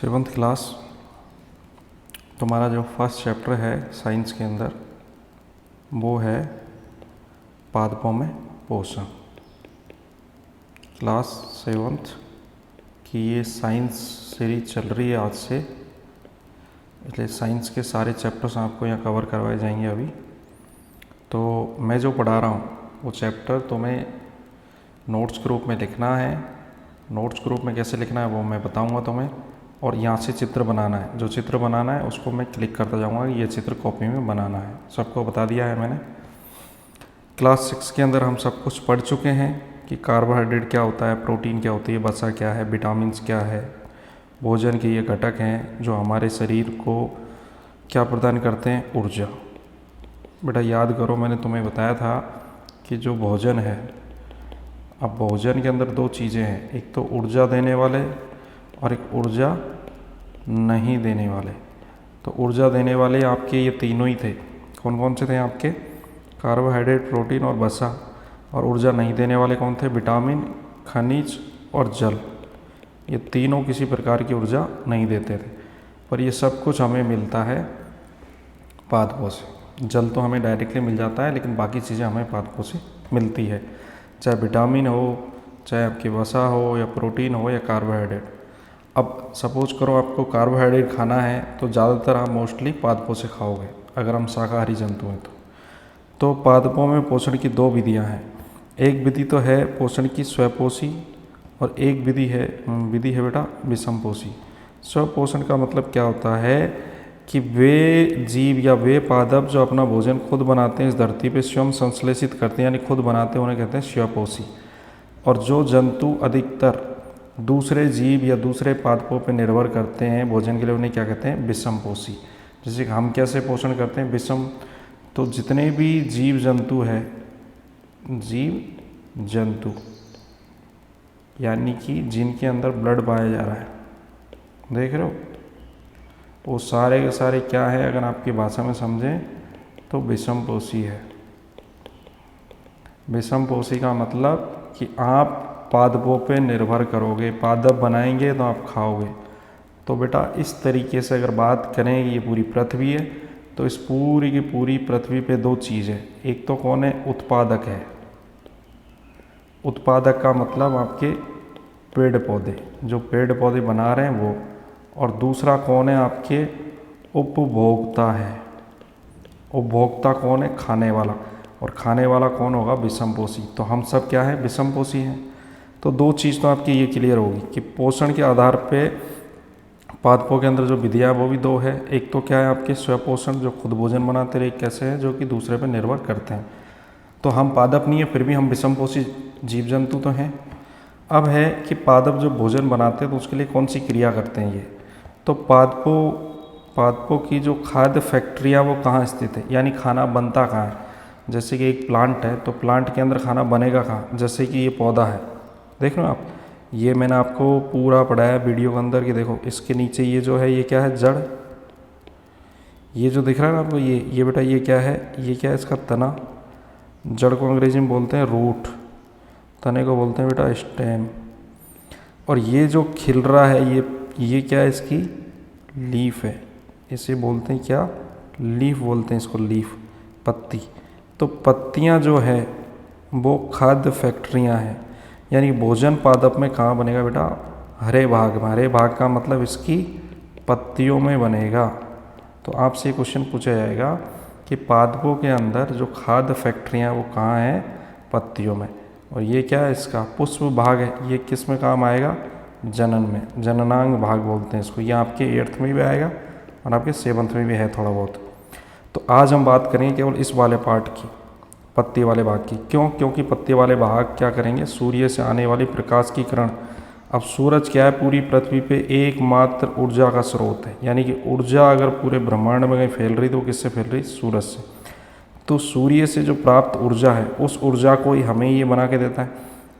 Seventh class तुम्हारा जो first chapter है साइंस के अंदर वो है पादपों में पोषण। क्लास सेवन्थ की ये साइंस सीरीज चल रही है आज से, इसलिए साइंस के सारे चैप्टर्स आपको यहाँ कवर करवाए जाएंगे अभी। तो मैं जो पढ़ा रहा हूँ वो चैप्टर तुम्हें नोट्स ग्रुप में लिखना है। नोट्स ग्रुप में कैसे लिखना है वो मैं बताऊँगा तुम्हें, और यहाँ से चित्र बनाना है। जो चित्र बनाना है उसको मैं क्लिक करता जाऊँगा, ये चित्र कॉपी में बनाना है। सबको बता दिया है मैंने। क्लास 6 के अंदर हम सब कुछ पढ़ चुके हैं कि कार्बोहाइड्रेट क्या होता है, प्रोटीन क्या होती है, वसा क्या है, विटामिन्स क्या है, भोजन के ये घटक हैं जो हमारे शरीर को क्या प्रदान करते हैं, ऊर्जा। बेटा याद करो, मैंने तुम्हें बताया था कि जो भोजन है, अब भोजन के अंदर दो चीज़ें हैं, एक तो ऊर्जा देने वाले और एक ऊर्जा नहीं देने वाले। तो ऊर्जा देने वाले आपके ये तीनों ही थे। कौन कौन से थे आपके? कार्बोहाइड्रेट, प्रोटीन और वसा। और ऊर्जा नहीं देने वाले कौन थे? विटामिन, खनिज और जल। ये तीनों किसी प्रकार की ऊर्जा नहीं देते थे, पर ये सब कुछ हमें मिलता है पादपों से। जल तो हमें डायरेक्टली मिल जाता है, लेकिन बाकी चीज़ें हमें पादपों से मिलती है, चाहे विटामिन हो, चाहे आपकी वसा हो, या प्रोटीन हो, या कार्बोहाइड्रेट। अब सपोज करो आपको कार्बोहाइड्रेट खाना है तो ज़्यादातर आप मोस्टली पादपों से खाओगे, अगर हम शाकाहारी जंतु हैं तो पादपों में पोषण की दो विधियां हैं। एक विधि तो है पोषण की स्वपोषी, और एक विधि है बेटा विषमपोषी। स्वपोषण का मतलब क्या होता है कि वे जीव या वे पादप जो अपना भोजन खुद बनाते हैं, इस धरती पे स्वयं संश्लेषित करते हैं, यानी खुद बनाते हैं, उन्हें कहते हैं स्वपोषी। और जो जंतु अधिकतर दूसरे जीव या दूसरे पादपों पर निर्भर करते हैं भोजन के लिए, उन्हें क्या कहते हैं? विषमपोषी। जैसे कि हम कैसे पोषण करते हैं? विषम। तो जितने भी जीव जंतु हैं, जीव जंतु यानी कि जिनके अंदर ब्लड पाया जा रहा है, देख रहे हो, वो सारे के सारे क्या है, अगर आपकी भाषा में समझें तो विषमपोषी है। विषमपोषी का मतलब कि आप पादपों पे निर्भर करोगे, पादप बनाएंगे तो आप खाओगे। तो बेटा इस तरीके से अगर बात करें, ये पूरी पृथ्वी है, तो इस पूरी की पूरी पृथ्वी पे दो चीज़ है। एक तो कौन है? उत्पादक है। उत्पादक का मतलब आपके पेड़ पौधे, जो पेड़ पौधे बना रहे हैं वो। और दूसरा कौन है? आपके उपभोक्ता है। उपभोक्ता कौन है? खाने वाला। और खाने वाला कौन होगा? विषमपोषी। तो हम सब क्या है? विषमपोषी हैं। तो दो चीज़ तो आपकी ये क्लियर होगी कि पोषण के आधार पे पादपों के अंदर जो विधियाँ वो भी दो है। एक तो क्या है आपके स्वपोषण, जो खुद भोजन बनाते रहे, कैसे है, जो कि दूसरे पे निर्भर करते हैं। तो हम पादप नहीं है, फिर भी हम विषमपोषी जीव जंतु तो हैं। अब है कि पादप जो भोजन बनाते हैं तो उसके लिए कौन सी क्रिया करते हैं ये? तो पादपों की जो खाद्य फैक्ट्रियाँ वो कहाँ स्थित है, यानी खाना बनता कहाँ है? जैसे कि एक प्लांट है, तो प्लांट के अंदर खाना बनेगा कहाँ? जैसे कि ये पौधा है, देख रहे हो आप, ये मैंने आपको पूरा पढ़ाया वीडियो के अंदर कि देखो इसके नीचे ये जो है, ये क्या है? जड़। ये जो दिख रहा है ना आपको, ये बेटा ये क्या है? ये क्या है? इसका तना। जड़ को अंग्रेजी में बोलते हैं रूट, तने को बोलते हैं बेटा स्टेम। और ये जो खिल रहा है, ये क्या है? इसकी लीफ है। इसे बोलते हैं क्या? लीफ बोलते हैं इसको, लीफ, पत्ती। तो पत्तियाँ जो है वो खाद्य फैक्ट्रियाँ हैं। यानी भोजन पादप में कहाँ बनेगा बेटा? हरे भाग में। हरे भाग का मतलब इसकी पत्तियों में बनेगा। तो आपसे क्वेश्चन पूछा जाएगा कि पादपों के अंदर जो खाद्य फैक्ट्रियाँ वो कहाँ हैं? पत्तियों में। और ये क्या है? इसका पुष्प भाग है। ये किस में काम आएगा? जनन में। जननांग भाग बोलते हैं इसको। ये आपके 8th में भी आएगा और आपके 7th में भी है थोड़ा बहुत। तो आज हम बात करेंगे केवल इस वाले पार्ट की, पत्ती वाले भाग की। क्यों? क्योंकि पत्ती वाले भाग क्या करेंगे? सूर्य से आने वाली प्रकाश की किरण। अब सूरज क्या है? पूरी पृथ्वी पे एकमात्र ऊर्जा का स्रोत है। यानी कि ऊर्जा अगर पूरे ब्रह्मांड में कहीं फैल रही तो किससे फैल रही? सूरज से। तो सूर्य से जो प्राप्त ऊर्जा है, उस ऊर्जा को ही हमें ये बना के देता है।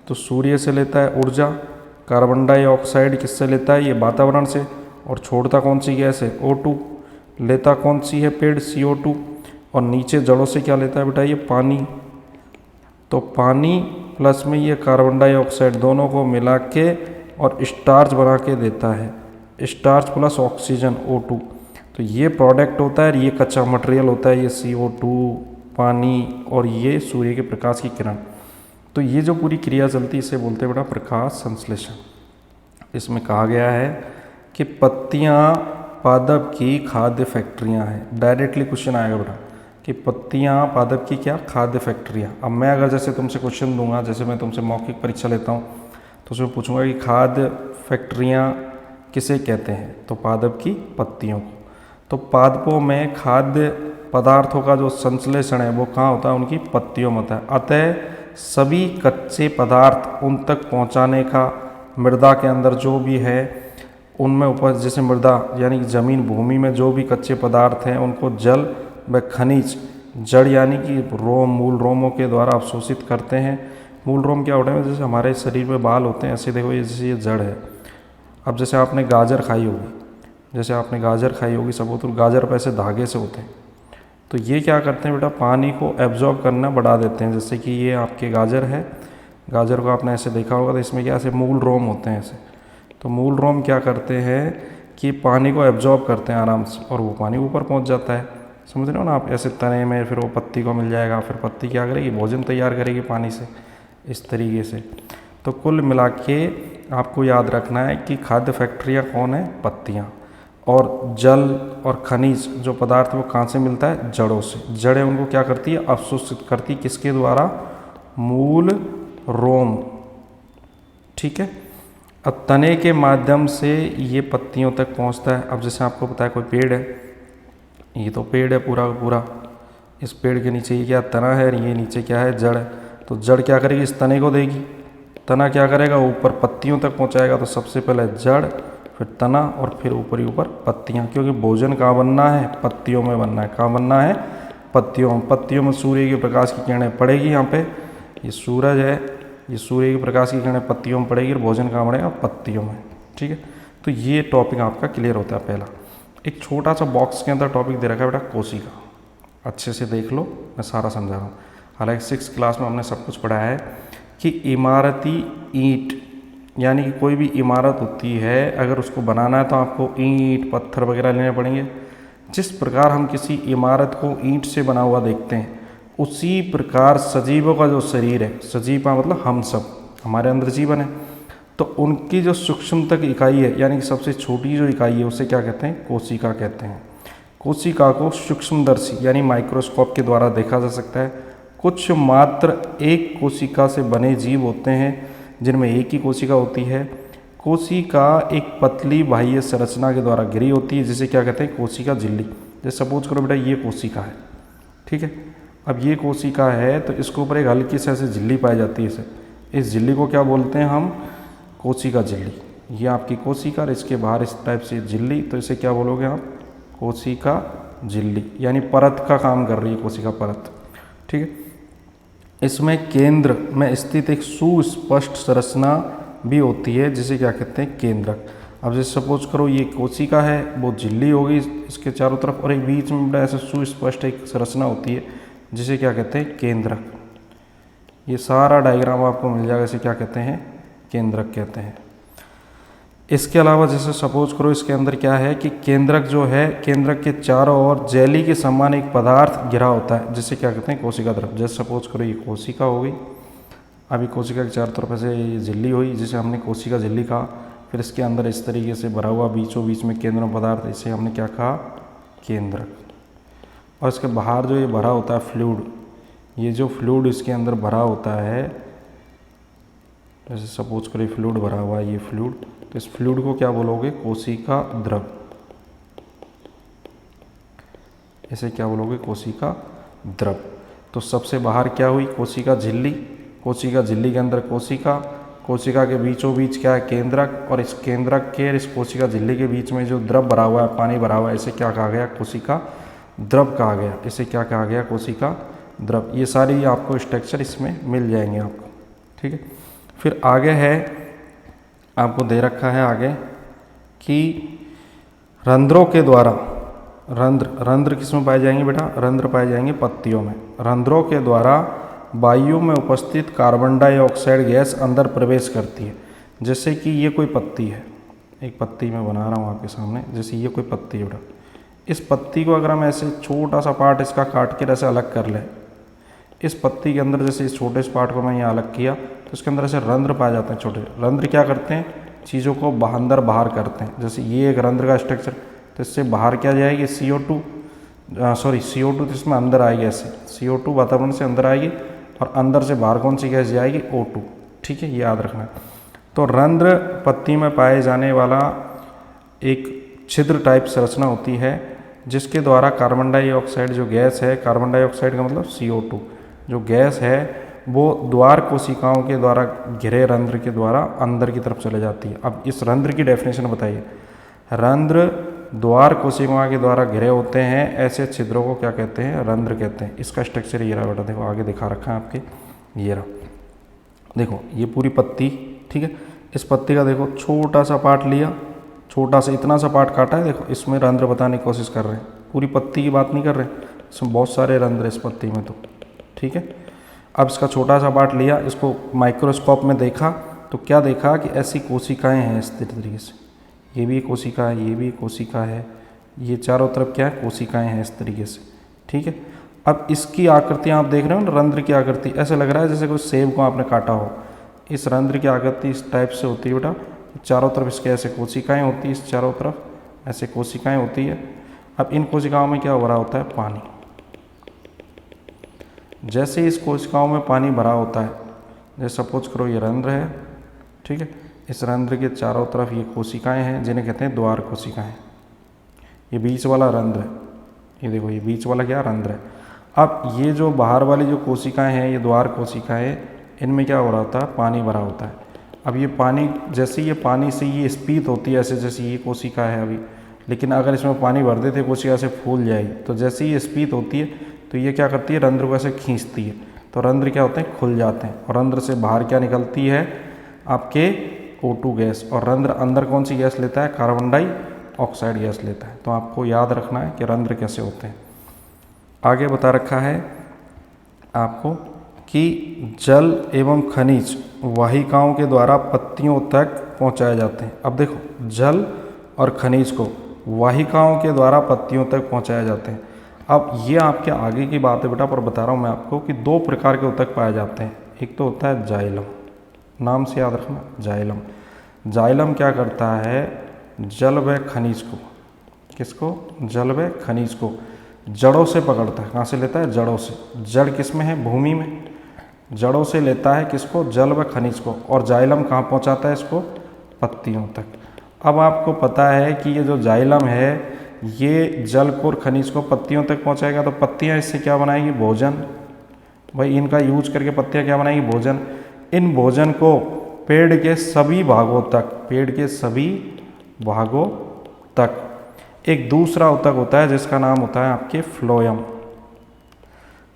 तो सूर्य से लेता है ऊर्जा। कार्बन डाइऑक्साइड किससे लेता है? ये वातावरण से। और छोड़ता कौन सी गैस है? O2। लेता कौन सी है? पेड़, CO2। और नीचे जड़ों से क्या लेता है बेटा? ये पानी। तो पानी प्लस में ये कार्बन डाइऑक्साइड, दोनों को मिला के और स्टार्च बना के देता है। स्टार्च प्लस ऑक्सीजन O2, तो ये प्रोडक्ट होता है, ये कच्चा मटेरियल होता है, ये CO2 पानी और ये सूर्य के प्रकाश की किरण। तो ये जो पूरी क्रिया चलती है इसे बोलते हैं बेटा प्रकाश संश्लेषण। इसमें कहा गया है कि पत्तियाँ पादप की खाद्य फैक्ट्रियाँ हैं। डायरेक्टली क्वेश्चन आएगा बेटा कि पत्तियाँ पादप की क्या खाद्य फैक्ट्रियाँ। अब मैं अगर जैसे तुमसे क्वेश्चन दूंगा, जैसे मैं तुमसे मौखिक परीक्षा लेता हूँ तो उसमें पूछूंगा कि खाद्य फैक्ट्रियाँ किसे कहते हैं, तो पादप की पत्तियों को। तो पादपों में खाद्य पदार्थों का जो संश्लेषण है वो कहाँ होता है, उनकी पत्तियों में होता है। अतः सभी कच्चे पदार्थ उन तक पहुँचाने का मृदा के अंदर जो भी है उनमें उपज, जैसे मृदा यानी ज़मीन भूमि में जो भी कच्चे पदार्थ हैं उनको जल व खनिज जड़ यानी कि रोम मूल रोमों के द्वारा अवशोषित करते हैं। मूल रोम क्या होता है, जैसे हमारे शरीर में बाल होते हैं ऐसे देखो, ये जैसे ये जड़ है। अब जैसे आपने गाजर खाई होगी, सबूत गाजर पे ऐसे धागे से होते हैं, तो ये क्या करते हैं बेटा, पानी को एब्जॉर्ब करना बढ़ा देते हैं। जैसे कि ये आपके गाजर है, गाजर को आपने ऐसे देखा होगा तो इसमें क्या ऐसे मूल रोम होते हैं ऐसे, तो मूल रोम क्या करते हैं कि पानी को एब्जॉर्ब करते हैं आराम से और वो पानी ऊपर पहुंच जाता है। समझ रहे हो ना आप, ऐसे तने में फिर वो पत्ती को मिल जाएगा, फिर पत्ती क्या करेगी, भोजन तैयार करेगी पानी से, इस तरीके से। तो कुल मिला के आपको याद रखना है कि खाद्य फैक्ट्रियाँ कौन है, पत्तियाँ। और जल और खनिज जो पदार्थ वो कहाँ से मिलता है, जड़ों से। जड़ें उनको क्या करती है, अवशोषित करती, किसके द्वारा, मूल रोम। ठीक है। अब तने के माध्यम से ये पत्तियों तक पहुंचता है। अब जैसे आपको पता है कोई पेड़ है, ये तो पेड़ है पूरा पूरा, इस पेड़ के नीचे ये क्या तना है, ये नीचे क्या है, जड़ है। तो जड़ क्या करेगी, इस तने को देगी, तना क्या करेगा, ऊपर पत्तियों तक पहुंचाएगा। तो सबसे पहले जड़, फिर तना और फिर ऊपर ही ऊपर पत्तियाँ, क्योंकि भोजन कहाँ बनना है, पत्तियों में बनना है। कहाँ बनना है, पत्तियों में सूर्य के प्रकाश की किरणें पड़ेगी। यहाँ पे ये सूरज है, ये सूर्य के प्रकाश की किरणें पत्तियों में पड़ेगी और भोजन कहाँ बनेगा, पत्तियों में। ठीक है। तो ये टॉपिक आपका क्लियर होता है। पहला एक छोटा सा बॉक्स के अंदर टॉपिक दे रखा है बेटा, कोशिका। अच्छे से देख लो, मैं सारा समझा रहा हूँ। हालांकि 6th क्लास में हमने सब कुछ पढ़ा है कि इमारती ईंट यानी कि कोई भी इमारत होती है, अगर उसको बनाना है तो आपको ईंट पत्थर वगैरह लेने पड़ेंगे। जिस प्रकार हम किसी इमारत को ईंट से बना हुआ देखते हैं, उसी प्रकार सजीवों का जो शरीर है, सजीव का मतलब हम सब, हमारे अंदर जीवन है, तो उनकी जो सूक्ष्म तक इकाई है यानी कि सबसे छोटी जो इकाई है उसे क्या कहते हैं, कोशिका कहते हैं। कोशिका को सूक्ष्मदर्शी यानी माइक्रोस्कोप के द्वारा देखा जा सकता है। कुछ मात्र एक कोशिका से बने जीव होते हैं जिनमें एक ही कोशिका होती है। कोशिका एक पतली बाह्य संरचना के द्वारा घिरी होती है जिसे क्या कहते हैं, कोशिका झिल्ली। जैसे सपोज करो बेटा ये कोशिका है, ठीक है। अब ये कोशिका है तो इसके ऊपर एक हल्की से ऐसे झिल्ली पाई जाती है। इस झिल्ली को क्या बोलते हैं हम, कोशिका झिल्ली। ये आपकी कोशिका और इसके बाहर इस टाइप से झिल्ली, तो इसे क्या बोलोगे आप, कोशिका झिल्ली, यानी परत का काम कर रही है कोशिका, परत। ठीक है। इसमें केंद्र में स्थित एक सुस्पष्ट संरचना भी होती है जिसे क्या कहते हैं, केंद्रक। अब जैसे सपोज करो ये कोशिका है, वो झिल्ली होगी इसके चारों तरफ, और एक बीच में बड़ा ऐसे सुस्पष्ट एक संरचना होती है जिसे क्या कहते हैं, केंद्रक। ये सारा डायग्राम आपको मिल जाएगा, इसे क्या कहते हैं, केंद्रक कहते हैं। इसके अलावा जैसे सपोज करो इसके अंदर क्या है कि केंद्रक जो है, केंद्रक के चारों ओर जेली के समान एक पदार्थ घिरा होता है जिसे क्या कहते हैं, कोशिका द्रव। जैसे सपोज करो ये कोशिका हो गई, अभी कोशिका के चारों तरफ से ये झिल्ली हुई जिसे हमने कोशिका झिल्ली कहा। फिर इसके अंदर इस तरीके से भरा हुआ बीचों बीच में केंद्र पदार्थ, इसे हमने क्या कहा, केंद्रक। और इसके बाहर जो ये भरा होता है फ्लूइड, ये जो फ्लूइड इसके अंदर भरा होता है, जैसे सपोज करो फ्लूइड भरा हुआ है, ये फ्लूइड, तो इस फ्लूइड को क्या बोलोगे, कोशिका द्रव। इसे क्या बोलोगे, कोशिका द्रव। तो सबसे बाहर क्या हुई, कोशिका झिल्ली, कोशिका झिल्ली के अंदर कोशिका, कोशिका के बीचों बीच क्या है, केंद्रक, और इस केंद्रक के इस कोशिका झिल्ली के बीच में जो द्रव भरा हुआ है, पानी भरा हुआ है, इसे क्या कहा गया, कोशिका द्रव कहा गया। इसे क्या कहा गया, कोशिका द्रव। ये सारी आपको स्ट्रक्चर इसमें मिल जाएंगे आपको। ठीक है। फिर आगे है, आपको दे रखा है आगे कि रंध्रों के द्वारा, रंध्र किसमें पाए जाएंगे बेटा, रंध्र पाए जाएंगे पत्तियों में। रंध्रों के द्वारा वायु में उपस्थित कार्बन डाइऑक्साइड गैस अंदर प्रवेश करती है। जैसे कि ये कोई पत्ती है, एक पत्ती मैं बना रहा हूँ आपके सामने, जैसे ये कोई पत्ती है बेटा। इस पत्ती को अगर हम ऐसे छोटा सा पार्ट इसका काट के ऐसे अलग कर लें, इस पत्ती के अंदर जैसे इस छोटे से पार्ट को मैं यहाँ अलग किया तो इसके अंदर ऐसे रंध्र पाए जाते हैं। छोटे रंध्र क्या करते हैं, चीज़ों को अंदर बाहर करते हैं। जैसे ये एक रंध्र का स्ट्रक्चर, तो इससे बाहर क्या जाएगी, CO2 तो इसमें अंदर आएगी, ऐसे CO2 वातावरण से अंदर आएगी और अंदर से बाहर कौन सी गैस जाएगी, O2। ठीक है, ये याद रखना है। तो रंध्र पत्ती में पाए जाने वाला एक छिद्र टाइप संरचना होती है जिसके द्वारा कार्बन डाइऑक्साइड जो गैस है, कार्बन डाइऑक्साइड का मतलब CO2 जो गैस है वो द्वार कोशिकाओं के द्वारा घिरे रंध्र के द्वारा अंदर की तरफ चले जाती है। अब इस रंध्र की डेफिनेशन बताइए। रंध्र द्वार कोशिकाओं के द्वारा घिरे होते हैं, ऐसे छिद्रों को क्या कहते हैं, रंध्र कहते हैं। इसका स्ट्रक्चर ये रहा बेटा, देखो आगे दिखा रखा है आपके, ये रहा, देखो ये पूरी पत्ती। ठीक है, इस पत्ती का देखो छोटा सा पार्ट लिया, छोटा सा इतना सा पार्ट काटा है, देखो इसमें रंध्र बताने की कोशिश कर रहे हैं, पूरी पत्ती की बात नहीं कर रहे हैं, इसमें बहुत सारे रंध्र इस पत्ती में। तो ठीक है, अब इसका छोटा सा पार्ट लिया, इसको माइक्रोस्कोप में देखा तो क्या देखा कि ऐसी कोशिकाएं हैं इस तरीके से, ये भी कोशिका है, ये भी कोशिका है, ये चारों तरफ क्या है, कोशिकाएं हैं इस तरीके से। ठीक है, अब इसकी आकृति आप देख रहे हो ना, रंध्र की आकृति ऐसे लग रहा है जैसे कोई सेब को आपने काटा हो। इस रंध्र की आकृति इस टाइप से होती है बेटा, चारों तरफ इसके ऐसे कोशिकाएं होती है, इस चारों तरफ ऐसे कोशिकाएं होती है। अब इन कोशिकाओं में क्या भरा होता है, पानी। जैसे इस कोशिकाओं में पानी भरा होता है, जैसे सपोज करो ये रंध्र है, ठीक है, इस रंध्र के चारों तरफ ये कोशिकाएं हैं जिन्हें कहते हैं द्वार कोशिकाएं। ये बीच वाला रंध्र है, ये देखो ये बीच वाला क्या, रंध्र है। अब ये जो बाहर वाली जो कोशिकाएं हैं, ये द्वार कोशिकाएं, इनमें क्या हो रहा होता है, पानी भरा होता है। अब ये पानी, जैसे ये पानी से ये स्पीत होती है, ऐसे जैसे ये कोशिका है अभी, लेकिन अगर इसमें पानी भर देते कोशिका से फूल जाएगी। तो जैसे ही ये स्पीत होती है तो ये क्या करती है, रंध्र को ऐसे खींचती है, तो रंध्र क्या होते हैं, खुल जाते हैं, और रंध्र से बाहर क्या निकलती है, आपके O2 गैस। और रंध्र अंदर कौन सी गैस लेता है, कार्बन डाइऑक्साइड गैस लेता है। तो आपको याद रखना है कि रंध्र कैसे होते हैं। आगे बता रखा है आपको कि जल एवं खनिज वाहिकाओं के द्वारा पत्तियों तक पहुंचाए जाते हैं। अब देखो जल और खनिज को वाहिकाओं के द्वारा पत्तियों तक पहुंचाए जाते हैं। अब ये आपके आगे की बात है बेटा, पर बता रहा हूँ मैं आपको कि दो प्रकार के उत्तक पाए जाते हैं। एक तो होता है जाइलम, नाम से याद रखना, जाइलम। जाइलम क्या करता है, जल व खनिज को, किसको, जल व खनिज को जड़ों से पकड़ता है। कहाँ से लेता है, जड़ों से। जड़ किस में है, भूमि में। जड़ों से लेता है किसको, जल व खनिज को, और जाइलम कहाँ पहुँचाता है इसको, पत्तियों तक। अब आपको पता है कि ये जो जाइलम है ये जल को और खनिज को पत्तियों तक पहुँचाएगा, तो पत्तियाँ इससे क्या बनाएगी, भोजन। भाई इनका यूज करके पत्तियाँ क्या बनाएगी, भोजन। इन भोजन को पेड़ के सभी भागों तक, पेड़ के सभी भागों तक एक दूसरा ऊतक होता है जिसका नाम होता है आपके फ्लोएम।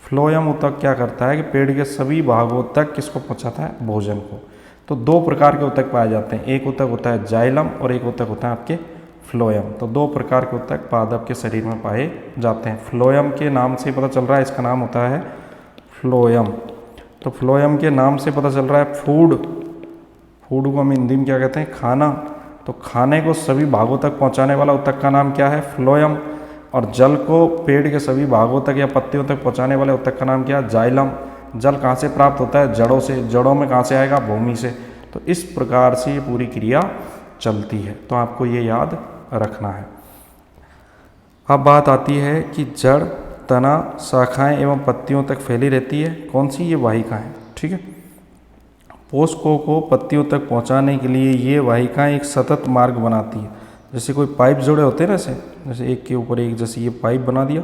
फ्लोएम ऊतक क्या करता है कि पेड़ के सभी भागों तक किसको पहुंचाता है, भोजन को। तो दो प्रकार के ऊतक पाए जाते हैं, एक ऊतक होता है जाइलम और एक ऊतक होता है आपके फ्लोएम। तो दो प्रकार के ऊतक पादप के शरीर में पाए जाते हैं। फ्लोएम के नाम से पता चल रहा है, इसका नाम होता है फ्लोएम। तो फ्लोएम के नाम से पता चल रहा है फूड, फूड को हम हिंदी में क्या कहते हैं, खाना। तो खाने को सभी भागों तक पहुंचाने वाला ऊतक का नाम क्या है, फ्लोएम। और जल को पेड़ के सभी भागों तक या पत्तियों तक पहुंचाने वाले ऊतक का नाम क्या है, जाइलम। जल कहाँ से प्राप्त होता है, जड़ों से। जड़ों में कहाँ से आएगा, भूमि से। तो इस प्रकार से ये पूरी क्रिया चलती है, तो आपको ये याद रखना है। अब बात आती है कि जड़, तना, शाखाएं एवं पत्तियों तक फैली रहती है। कौन सी, ये वाहिकाएं। ठीक है, पोषकों को पत्तियों तक पहुंचाने के लिए ये वाहिकाएं एक सतत मार्ग बनाती है। जैसे कोई पाइप जोड़े होते हैं ना, जैसे एक के ऊपर एक, जैसे ये पाइप बना दिया,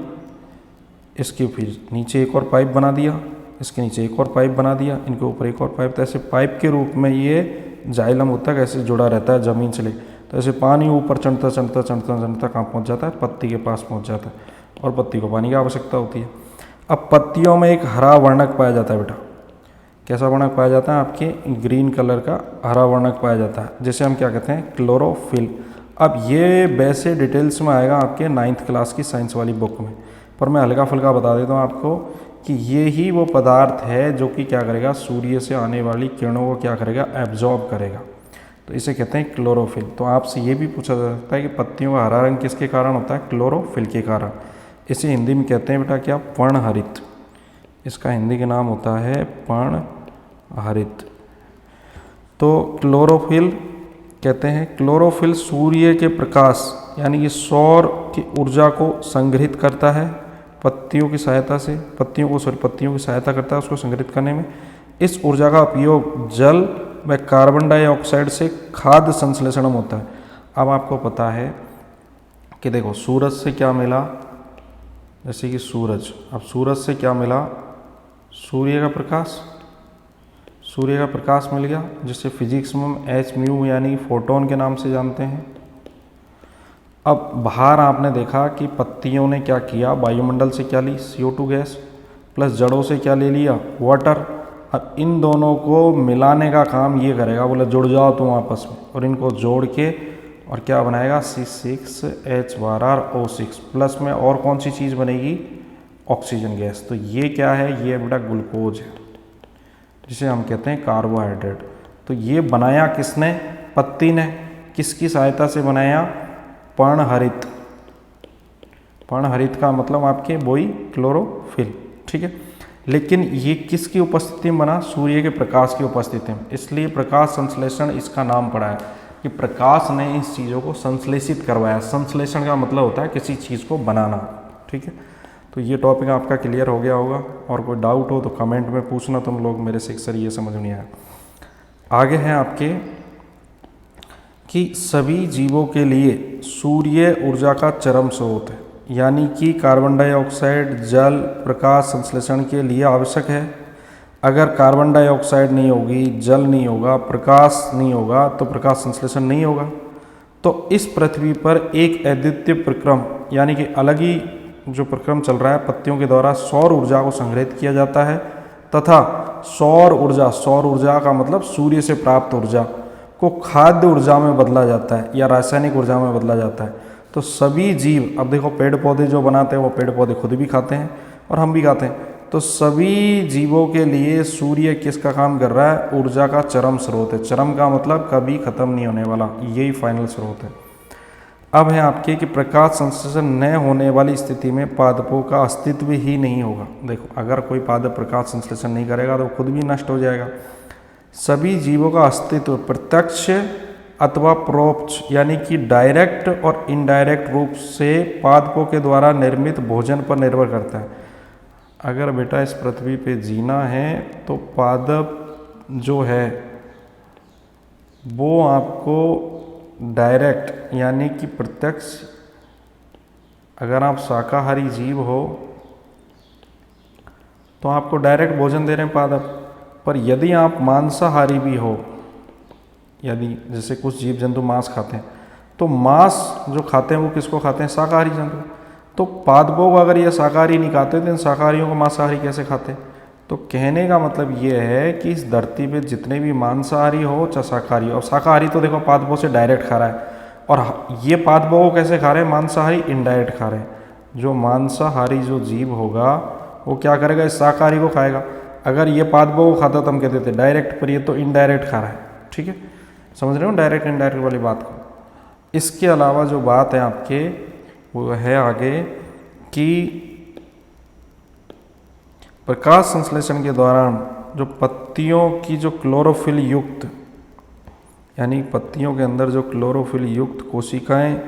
इसके फिर नीचे एक और पाइप बना दिया, इसके नीचे एक और पाइप बना दिया, इनके ऊपर एक और पाइप। तो ऐसे पाइप के रूप में ये जाइलम ऊतक ऐसे जुड़ा रहता है ज़मीन से ले। तो ऐसे पानी ऊपर चढ़ता चढ़ता चढ़ता चढ़ता कहाँ पहुँच जाता है, पत्ती के पास पहुँच जाता है, और पत्ती को पानी की आवश्यकता होती है। अब पत्तियों में एक हरा वर्णक पाया जाता है बेटा। कैसा वर्णक पाया जाता है, आपके ग्रीन कलर का हरा वर्णक पाया जाता है, जिसे हम क्या कहते हैं, क्लोरोफिल। अब ये वैसे डिटेल्स में आएगा आपके 9th क्लास की साइंस वाली बुक में, पर मैं हल्का फुल्का बता देता हूँ आपको कि ये ही वो पदार्थ है जो कि क्या करेगा, सूर्य से आने वाली किरणों को क्या करेगा, एब्जॉर्ब करेगा। तो इसे कहते हैं क्लोरोफिल। तो आपसे ये भी पूछा जा सकता है कि पत्तियों का हरा रंग किसके कारण होता है? क्लोरोफिल के कारण। इसे हिंदी में कहते हैं बेटा क्या? पर्णहरित। इसका हिंदी का नाम होता है पर्णहरित। तो क्लोरोफिल कहते हैं, क्लोरोफिल सूर्य के प्रकाश यानी कि सौर की ऊर्जा को संग्रहित करता है पत्तियों की सहायता से, पत्तियों की सहायता करता है उसको संग्रहित करने में। इस ऊर्जा का उपयोग जल व कार्बन डाइऑक्साइड से खाद्य संश्लेषण में होता है। अब आपको पता है कि देखो सूरज से क्या मिला, जैसे कि सूरज, अब सूरज से क्या मिला? सूर्य का प्रकाश, सूर्य का प्रकाश मिल गया, जिसे फिजिक्स में हम एच म्यू यानी फोटोन के नाम से जानते हैं। अब बाहर आपने देखा कि पत्तियों ने क्या किया, वायुमंडल से क्या ली? CO2 गैस, प्लस जड़ों से क्या ले लिया? वाटर। अब इन दोनों को मिलाने का काम ये करेगा, बोले जुड़ जाओ तुम आपस में, और इनको जोड़ के और क्या बनाएगा? C6H12O6 प्लस में और कौन सी चीज़ बनेगी? Oxygen gas. तो ये क्या है? ये बेटा ग्लूकोज है, जिसे हम कहते हैं कार्बोहाइड्रेट। तो ये बनाया किसने? पत्ती ने। किसकी सहायता से बनाया? पर्णहरित। पर्णहरित का मतलब आपके वही क्लोरोफिल, ठीक है। लेकिन ये किसकी उपस्थिति में बना? सूर्य के प्रकाश की उपस्थिति में, इसलिए प्रकाश संश्लेषण इसका नाम पड़ा है कि प्रकाश ने इस चीज़ों को संश्लेषित करवाया। संश्लेषण का मतलब होता है किसी चीज़ को बनाना, ठीक है। तो ये टॉपिक आपका क्लियर हो गया होगा, और कोई डाउट हो तो कमेंट में पूछना तुम लोग मेरे से, अक्सर ये समझ नहीं आया। आगे हैं आपके कि सभी जीवों के लिए सूर्य ऊर्जा का चरम स्रोत है, यानी कि कार्बन डाइऑक्साइड जल प्रकाश संश्लेषण के लिए आवश्यक है। अगर कार्बन डाइऑक्साइड नहीं होगी, जल नहीं होगा, प्रकाश नहीं होगा, तो प्रकाश संश्लेषण नहीं होगा। तो इस पृथ्वी पर एक अद्वितीय प्रक्रम यानी कि अलग ही जो प्रक्रम चल रहा है, पत्तियों के द्वारा सौर ऊर्जा को संग्रहित किया जाता है तथा सौर ऊर्जा का मतलब सूर्य से प्राप्त ऊर्जा को खाद्य ऊर्जा में बदला जाता है या रासायनिक ऊर्जा में बदला जाता है। तो सभी जीव, अब देखो पेड़ पौधे जो बनाते हैं वो पेड़ पौधे खुद भी खाते हैं और हम भी खाते हैं। तो सभी जीवों के लिए सूर्य किसका काम कर रहा है? ऊर्जा का चरम स्रोत है। चरम का मतलब कभी खत्म नहीं होने वाला, यही फाइनल स्रोत है। अब है आपके कि प्रकाश संश्लेषण न होने वाली स्थिति में पादपों का अस्तित्व ही नहीं होगा। देखो अगर कोई पादप प्रकाश संश्लेषण नहीं करेगा तो खुद भी नष्ट हो जाएगा। सभी जीवों का अस्तित्व प्रत्यक्ष अथवा परोक्ष यानी कि डायरेक्ट और इनडायरेक्ट रूप से पादपों के द्वारा निर्मित भोजन पर निर्भर करता है। अगर बेटा इस पृथ्वी पे जीना है तो पादप जो है वो आपको डायरेक्ट यानी कि प्रत्यक्ष, अगर आप शाकाहारी जीव हो तो आपको डायरेक्ट भोजन दे रहे हैं पादप। पर यदि आप मांसाहारी भी हो, यदि जैसे कुछ जीव जंतु मांस खाते हैं, तो मांस जो खाते हैं वो किसको खाते हैं? शाकाहारी जंतु। तो पादपों को अगर ये शाकाहारी नहीं खाते तो इन शाकाहारियों को मांसाहारी कैसे खाते? तो कहने का मतलब ये है कि इस धरती पे जितने भी मांसाहारी हो चाहे शाकाहारी हो, शाकाहारी तो देखो पादपों से डायरेक्ट खा रहा है, और ये पादपों को कैसे खा रहे हैं? मांसाहारी इनडायरेक्ट खा रहे हैं। जो मांसाहारी जो जीव होगा वो क्या करेगा? इस शाकाहारी को खाएगा। अगर ये पादपों को खाता तो हम कहते थे डायरेक्ट, पर ये तो इनडायरेक्ट खा रहा है, ठीक है। समझ रहे हो डायरेक्ट इनडायरेक्ट वाली बात को। इसके अलावा जो बात है आपके वो है आगे कि प्रकाश संश्लेषण के दौरान जो पत्तियों की जो क्लोरोफिल युक्त यानी पत्तियों के अंदर जो क्लोरोफिल युक्त कोशिकाएं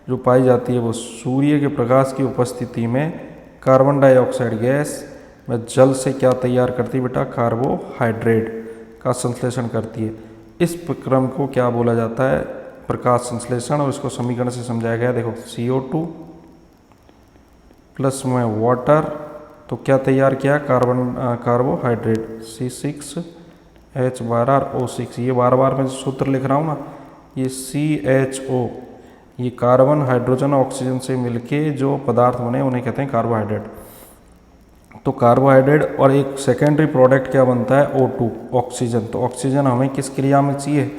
जो पाई जाती है वो सूर्य के प्रकाश की उपस्थिति में कार्बन डाइऑक्साइड गैस व जल से क्या तैयार करती है बेटा? कार्बोहाइड्रेट का संश्लेषण करती है। इस प्रक्रम को क्या बोला जाता है? प्रकाश संश्लेषण। और इसको समीकरण से समझाया गया। देखो CO2 प्लस में वाटर, तो क्या तैयार किया? Carbohydrate C6H12O6। ये बार बार मैं सूत्र लिख रहा हूँ ना, ये CHO, ये कार्बन हाइड्रोजन ऑक्सीजन से मिलके जो पदार्थ बने उन्हें कहते हैं कार्बोहाइड्रेट। तो कार्बोहाइड्रेट और एक सेकेंडरी प्रोडक्ट क्या बनता है? O2, oxygen. तो ऑक्सीजन हमें किस क्रिया में चाहिए?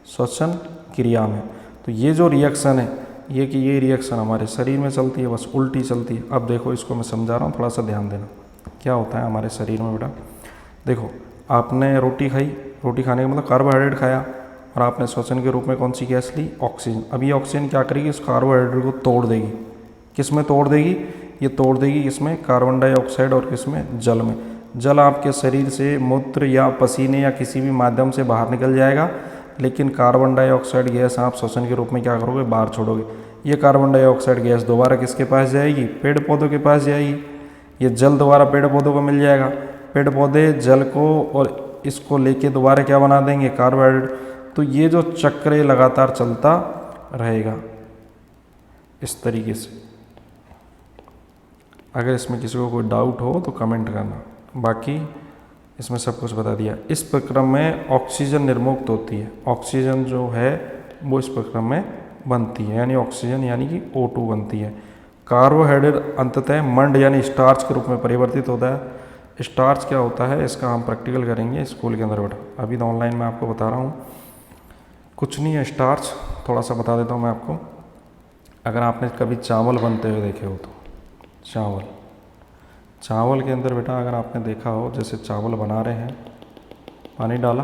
श्वसन क्रिया में। तो ये जो रिएक्शन है ये रिएक्शन हमारे शरीर में चलती है, बस उल्टी चलती है। अब देखो इसको मैं समझा रहा हूँ, थोड़ा सा ध्यान देना। क्या होता है हमारे शरीर में बेटा? देखो आपने रोटी खाई, रोटी खाने का मतलब कार्बोहाइड्रेट खाया, और आपने श्वसन के रूप में कौन सी गैस ली, ऑक्सीजन। अब ये ऑक्सीजन क्या करेगी, इस कार्बोहाइड्रेट को तोड़ देगी। किस में तोड़ देगी, ये तोड़ देगी इसमें कार्बन डाइऑक्साइड और किसमें, जल में। जल आपके शरीर से मूत्र या पसीने या किसी भी माध्यम से बाहर निकल जाएगा, लेकिन कार्बन डाइऑक्साइड गैस आप श्वसन के रूप में क्या करोगे, बाहर छोड़ोगे। ये कार्बन डाइऑक्साइड गैस दोबारा किसके पास जाएगी, पेड़ पौधों के पास जाएगी। ये जल दोबारा पेड़ पौधों को मिल जाएगा, पेड़ पौधे जल को और इसको लेके दोबारा क्या बना देंगे, कार्बोहाइड्रेट। तो ये जो चक्र है लगातार चलता रहेगा इस तरीके से। अगर इसमें किसी को कोई डाउट हो तो कमेंट करना, बाकी इसमें सब कुछ बता दिया। इस प्रक्रम में ऑक्सीजन निर्मुक्त होती है, ऑक्सीजन जो है वो इस प्रक्रम में बनती है, यानी ऑक्सीजन यानी कि O2 बनती है। कार्बोहाइड्रेट अंततः मंड यानी स्टार्च के रूप में परिवर्तित होता है। स्टार्च क्या होता है इसका हम प्रैक्टिकल करेंगे स्कूल के अंदर बेटा, अभी तो ऑनलाइन में आपको बता रहा हूँ। कुछ नहीं है स्टार्च, थोड़ा सा बता देता हूँ मैं आपको। अगर आपने कभी चावल बनते हुए देखे हो तो चावल के अंदर बेटा अगर आपने देखा हो, जैसे चावल बना रहे हैं, पानी डाला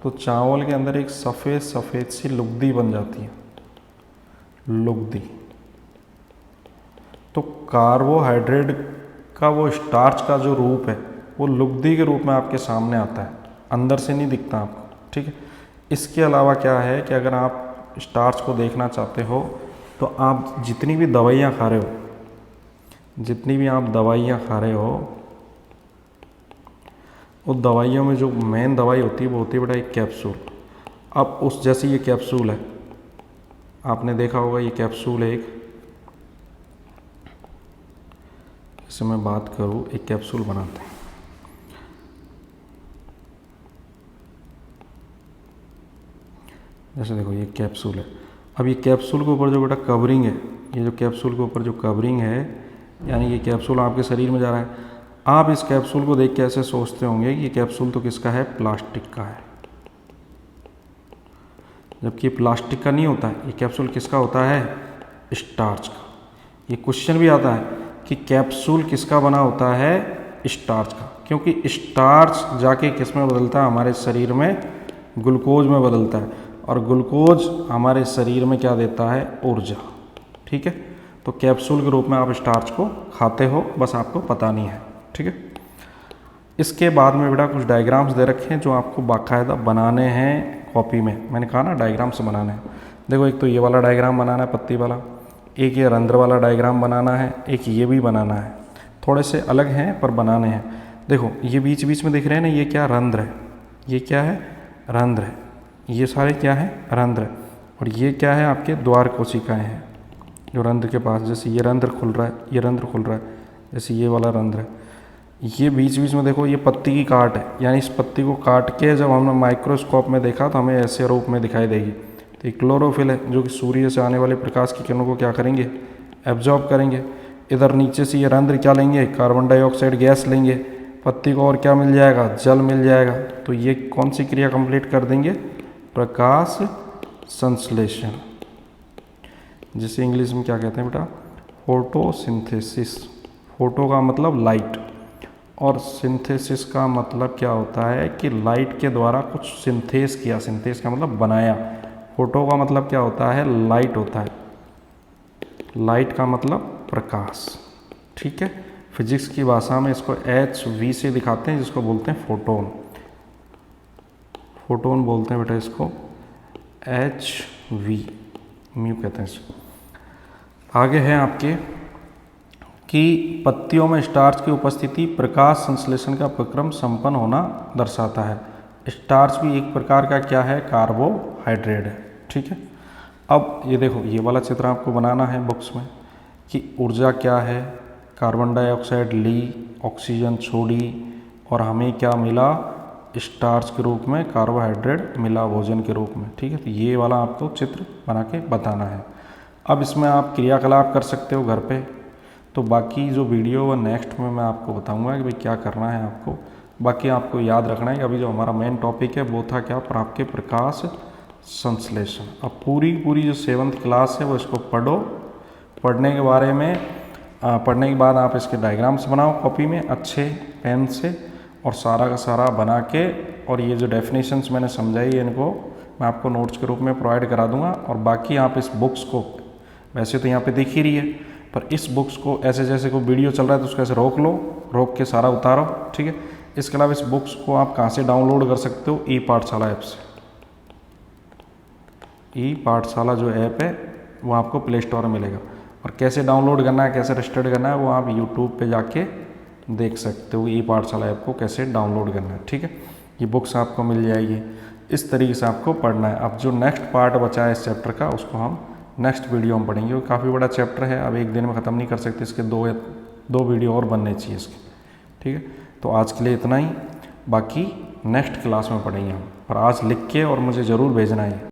तो चावल के अंदर एक सफ़ेद सफ़ेद सी लुगदी बन जाती है, लुगदी। तो कार्बोहाइड्रेट का वो स्टार्च का जो रूप है वो लुगदी के रूप में आपके सामने आता है, अंदर से नहीं दिखता आपको, ठीक है। इसके अलावा क्या है कि अगर आप स्टार्च को देखना चाहते हो तो आप जितनी भी दवाइयाँ खा रहे हो, जितनी भी आप दवाइयाँ खा रहे हो, उस दवाइयों में जो मेन दवाई होती है वो होती है बेटा एक कैप्सूल। अब उस जैसे ये कैप्सूल है, आपने देखा होगा ये कैप्सूल है एक, जैसे मैं बात करूँ एक कैप्सूल बनाते हैं। जैसे देखो ये कैप्सूल है। अब ये कैप्सूल के ऊपर जो बेटा कवरिंग है, ये जो कैप्सूल के ऊपर जो कवरिंग है, यानी ये कैप्सूल आपके शरीर में जा रहा है। आप इस कैप्सूल को देख के ऐसे सोचते होंगे कि ये कैप्सूल तो किसका है, प्लास्टिक का है, जबकि ये प्लास्टिक का नहीं होता है। ये कैप्सूल किसका होता है, स्टार्च का। ये क्वेश्चन भी आता है कि कैप्सूल किसका बना होता है, स्टार्च का, क्योंकि स्टार्च जाके किस में बदलता है, हमारे शरीर में ग्लूकोज में बदलता है, और ग्लूकोज हमारे शरीर में क्या देता है, ऊर्जा, ठीक है। तो कैप्सूल के रूप में आप स्टार्च को खाते हो, बस आपको पता नहीं है, ठीक है। इसके बाद में बेटा कुछ डायग्राम्स दे रखे हैं जो आपको बाकायदा बनाने हैं कॉपी में। मैंने कहा ना डायग्राम्स बनाने हैं। देखो एक तो ये वाला डायग्राम बनाना है पत्ती वाला, एक ये रंध्र वाला डायग्राम बनाना है, एक ये भी बनाना है। थोड़े से अलग हैं पर बनाने हैं। देखो ये बीच बीच में दिख रहे हैं ना, ये क्या रंध्र है, ये क्या है, रंध्र है। ये सारे क्या है, रंध्र। और ये क्या है, आपके द्वार कोशिकाएँ हैं जो रंध्र के पास, जैसे ये रंध्र खुल रहा है, ये रंध्र खुल रहा है, जैसे ये वाला रंध्र है। ये बीच बीच में देखो ये पत्ती की काट है, यानी इस पत्ती को काट के जब हमने माइक्रोस्कोप में देखा तो हमें ऐसे रूप में दिखाई देगी। तो ये क्लोरोफिल है जो कि सूर्य से आने वाले प्रकाश की किरणों को क्या करेंगे, एब्जॉर्ब करेंगे। इधर नीचे से ये रंध्र क्या लेंगे, कार्बन डाइऑक्साइड गैस लेंगे, पत्ती को और क्या मिल जाएगा, जल मिल जाएगा। तो ये कौन सी क्रिया कंप्लीट कर देंगे, प्रकाश संश्लेषण, जिसे इंग्लिश में क्या कहते हैं बेटा, फोटोसिंथेसिस। फोटो का मतलब लाइट, और सिंथेसिस का मतलब क्या होता है कि लाइट के द्वारा कुछ सिंथेस किया। सिंथेस का मतलब बनाया। फोटो का मतलब क्या होता है, लाइट होता है। लाइट का मतलब प्रकाश, ठीक है। फिजिक्स की भाषा में इसको HV से दिखाते हैं, जिसको बोलते हैं फोटोन। फोटोन बोलते हैं बेटा इसको, HV म्यू कहते हैं इसको। आगे है आपके कि पत्तियों में स्टार्च की उपस्थिति प्रकाश संश्लेषण का प्रक्रम संपन्न होना दर्शाता है। स्टार्च भी एक प्रकार का क्या है, कार्बोहाइड्रेट है, ठीक है। अब ये देखो ये वाला चित्र आपको बनाना है बुक्स में कि ऊर्जा क्या है, कार्बन डाइऑक्साइड ली, ऑक्सीजन छोड़ी, और हमें क्या मिला, स्टार्च के रूप में कार्बोहाइड्रेट मिला भोजन के रूप में, ठीक है। तो ये वाला आपको चित्र बना के बताना है। अब इसमें आप क्रियाकलाप कर सकते हो घर पे, तो बाकी जो वीडियो वो नेक्स्ट में मैं आपको बताऊंगा कि भाई क्या करना है आपको। बाकी आपको याद रखना है कि अभी जो हमारा मेन टॉपिक है वो था क्या, आपके प्रकाश संश्लेषण। अब पूरी जो 7th क्लास है वो इसको पढ़ो। पढ़ने के बारे में पढ़ने के बाद आप इसके डायग्राम्स बनाओ कॉपी में अच्छे पेन से, और सारा का सारा बना के, और ये जो डेफिनेशंस मैंने समझाई है इनको मैं आपको नोट्स के रूप में प्रोवाइड करा दूंगा। और बाकी आप इस बुक्स को, वैसे तो यहाँ पे दिख ही रही है, पर इस बुक्स को ऐसे जैसे कोई वीडियो चल रहा है तो उसको ऐसे रोक लो, रोक के सारा उतारो, ठीक है। इसके अलावा इस बुक्स को आप कहाँ से डाउनलोड कर सकते हो, ई पाठशाला ऐप से। ई पाठशाला जो ऐप है वो आपको प्ले स्टोर में मिलेगा। और कैसे डाउनलोड करना है, कैसे रजिस्टर्ड करना है, वो आप यूट्यूब पे जाके देख सकते हो, ई पाठशाला ऐप को कैसे डाउनलोड करना है, ठीक है। ये बुक्स आपको मिल जाएगी। इस तरीके से आपको पढ़ना है। अब जो नेक्स्ट पार्ट बचा है इस चैप्टर का, उसको हम नेक्स्ट वीडियो में पढ़ेंगे। वो काफ़ी बड़ा चैप्टर है, अब एक दिन में ख़त्म नहीं कर सकते, इसके दो वीडियो और बनने चाहिए इसके, ठीक है। तो आज के लिए इतना ही, बाकी नेक्स्ट क्लास में पढ़ेंगे हम। पर आज लिख के और मुझे ज़रूर भेजना है।